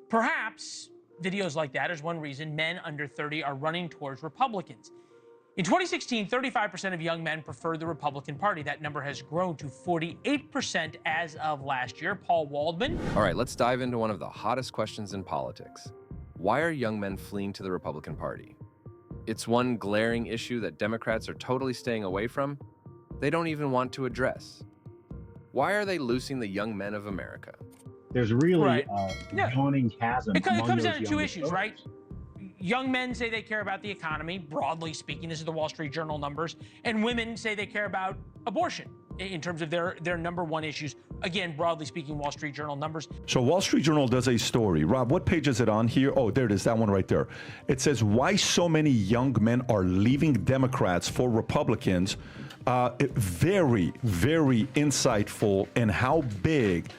Perhaps videos like that is one reason men under 30 are running towards Republicans. In 2016, 35% of young men preferred the Republican Party. That number has grown to 48% as of last year. Paul Waldman. All right, let's dive into one of the hottest questions in politics. Why are young men fleeing to the Republican Party? It's one glaring issue that Democrats are totally staying away from. They don't even want to address. Why are they losing the young men of America? There's really a yawning chasm. It comes down to two issues, right? Young men say they care about the economy, broadly speaking. This is the Wall Street Journal numbers. And women say they care about abortion in terms of their number one issues. Again, broadly speaking, Wall Street Journal numbers. So Wall Street Journal does a story. Rob, what page is it on here? Oh, there it is, that one right there. It says why so many young men are leaving Democrats for Republicans. Very, very insightful in how big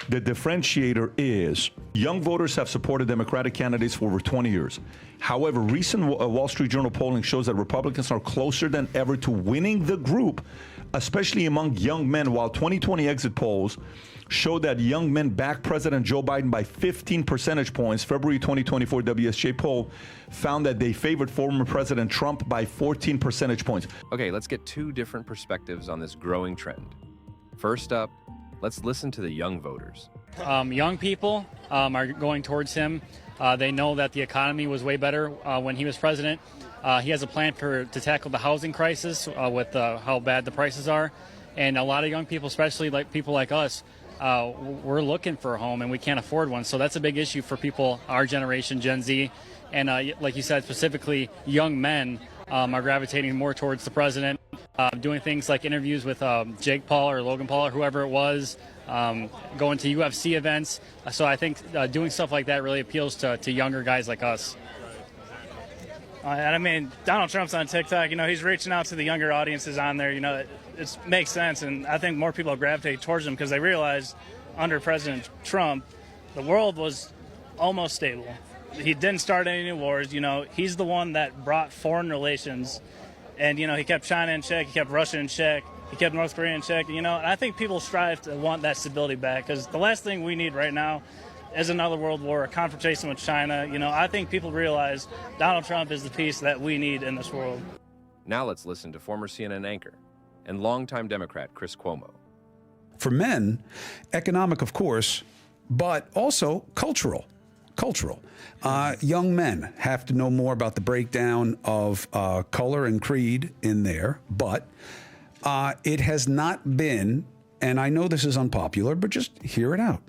the differentiator is. Young voters have supported Democratic candidates for over 20 years. However, recent Wall Street Journal polling shows that Republicans are closer than ever to winning the group, especially among young men, while 2020 exit polls show that young men back President Joe Biden by 15 percentage points. February 2024 WSJ poll found that they favored former President Trump by 14 percentage points. Okay, let's get two different perspectives on this growing trend. First up, let's listen to the young voters. Young people are going towards him. They know that the economy was way better when he was president. He has a plan to tackle the housing crisis with how bad the prices are. And a lot of young people, especially like people like us, we're looking for a home and we can't afford one. So that's a big issue for people, our generation, Gen Z. And like you said, specifically young men are gravitating more towards the president, doing things like interviews with Jake Paul or Logan Paul or whoever it was, going to UFC events. So I think doing stuff like that really appeals to younger guys like us. I mean, Donald Trump's on TikTok. You know, he's reaching out to the younger audiences on there. You know, it makes sense. And I think more people gravitate towards him because they realize under President Trump, the world was almost stable. He didn't start any wars. You know, he's the one that brought foreign relations. And, you know, he kept China in check. He kept Russia in check. He kept North Korea in check. You know, and I think people strive to want that stability back because the last thing we need right now is another world war, a confrontation with China. You know, I think people realize Donald Trump is the peace that we need in this world. Now let's listen to former CNN anchor and longtime Democrat Chris Cuomo. For men, economic, of course, but also cultural. Young men have to know more about the breakdown of color and creed in there, but it has not been, and I know this is unpopular, but just hear it out.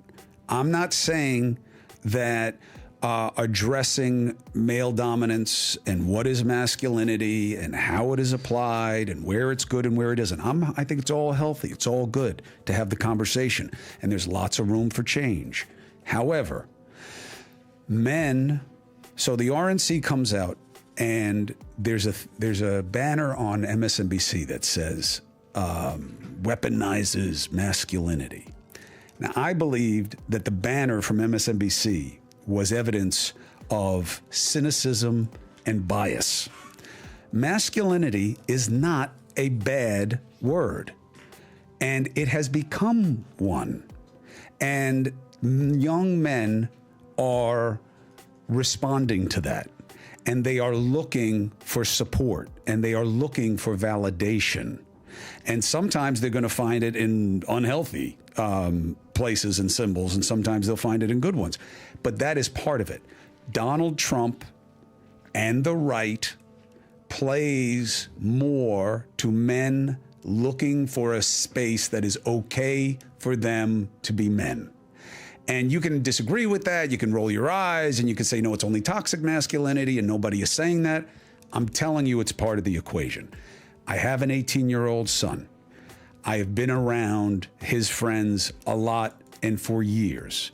I'm not saying that addressing male dominance and what is masculinity and how it is applied and where it's good and where it isn't. I think it's all healthy. It's all good to have the conversation, and there's lots of room for change. However, men, so the RNC comes out and there's a banner on MSNBC that says weaponizes masculinity. Now, I believed that the banner from MSNBC was evidence of cynicism and bias. Masculinity is not a bad word, and it has become one. And young men are responding to that, and they are looking for support, and they are looking for validation. And sometimes they're going to find it in unhealthy places and symbols, and sometimes they'll find it in good ones. But that is part of it. Donald Trump and the right plays more to men looking for a space that is okay for them to be men. And you can disagree with that. You can roll your eyes and you can say, no, it's only toxic masculinity and nobody is saying that. I'm telling you, it's part of the equation. I have an 18-year-old son. I have been around his friends a lot and for years.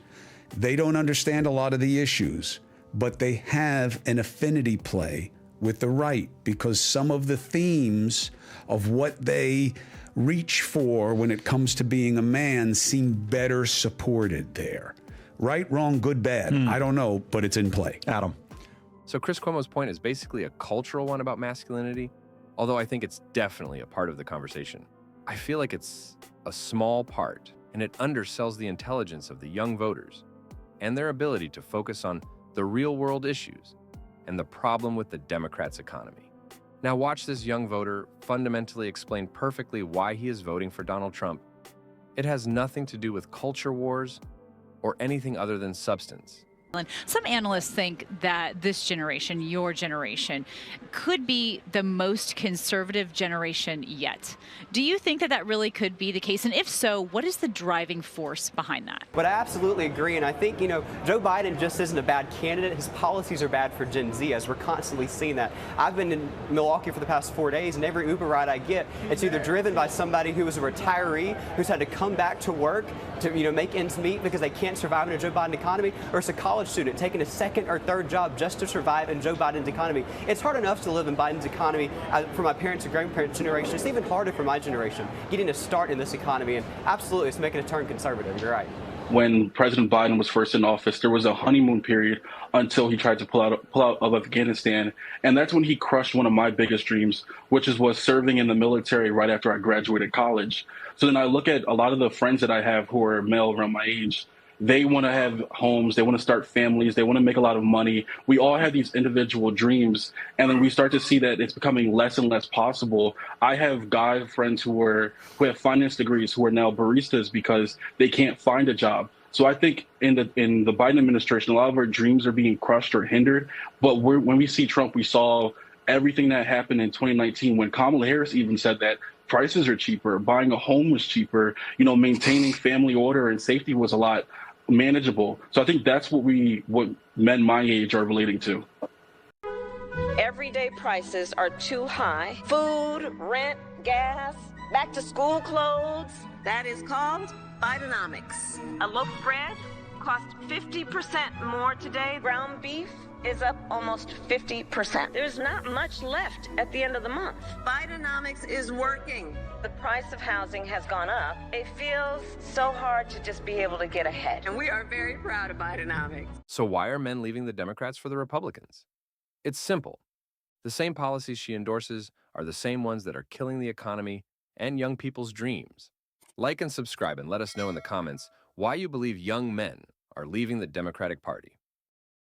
They don't understand a lot of the issues, but they have an affinity play with the right because some of the themes of what they reach for when it comes to being a man seem better supported there. Right, wrong, good, bad. I don't know, but it's in play. Adam. So Chris Cuomo's point is basically a cultural one about masculinity, although I think it's definitely a part of the conversation. I feel like it's a small part, and it undersells the intelligence of the young voters. and their ability to focus on the real-world issues and the problem with the Democrats' economy. Now watch this young voter fundamentally explain perfectly why he is voting for Donald Trump. It has nothing to do with culture wars or anything other than substance. Some analysts think that this generation, your generation, could be the most conservative generation yet. Do you think that that really could be the case? And if so, what is the driving force behind that? But I absolutely agree. And I think, Joe Biden just isn't a bad candidate. His policies are bad for Gen Z, as we're constantly seeing that. I've been in Milwaukee for the past 4 days, and every Uber ride I get, it's either driven by somebody who is a retiree who's had to come back to work to, make ends meet because they can't survive in a Joe Biden economy, or it's a college student taking a second or third job just to survive in Joe Biden's economy. It's hard enough to live in Biden's economy for my parents and grandparents' generation. It's even harder for my generation getting a start in this economy, and absolutely it's making a turn conservative. You're right. When President Biden was first in office, there was a honeymoon period until he tried to pull out of Afghanistan. And that's when he crushed one of my biggest dreams, which was serving in the military right after I graduated college. So then I look at a lot of the friends that I have who are male around my age. They want to have homes, they want to start families, they want to make a lot of money. We all have these individual dreams, and then we start to see that it's becoming less and less possible. I have guy friends who have finance degrees who are now baristas because they can't find a job. So I think in the Biden administration, a lot of our dreams are being crushed or hindered. But when we see Trump, we saw everything that happened in 2019 when Kamala Harris even said that prices are cheaper, buying a home was cheaper, maintaining family order and safety was a lot manageable. So I think that's what men my age are relating to. Everyday prices are too high. Food, rent, gas, back to school clothes. That is called Bidenomics. A loaf of bread costs 50% more today. Ground beef is up almost 50%. There's not much left at the end of the month. Bidenomics is working. The price of housing has gone up. It feels so hard to just be able to get ahead. And we are very proud of Bidenomics. So why are men leaving the Democrats for the Republicans? It's simple. The same policies she endorses are the same ones that are killing the economy and young people's dreams. Like and subscribe and let us know in the comments why you believe young men are leaving the Democratic Party.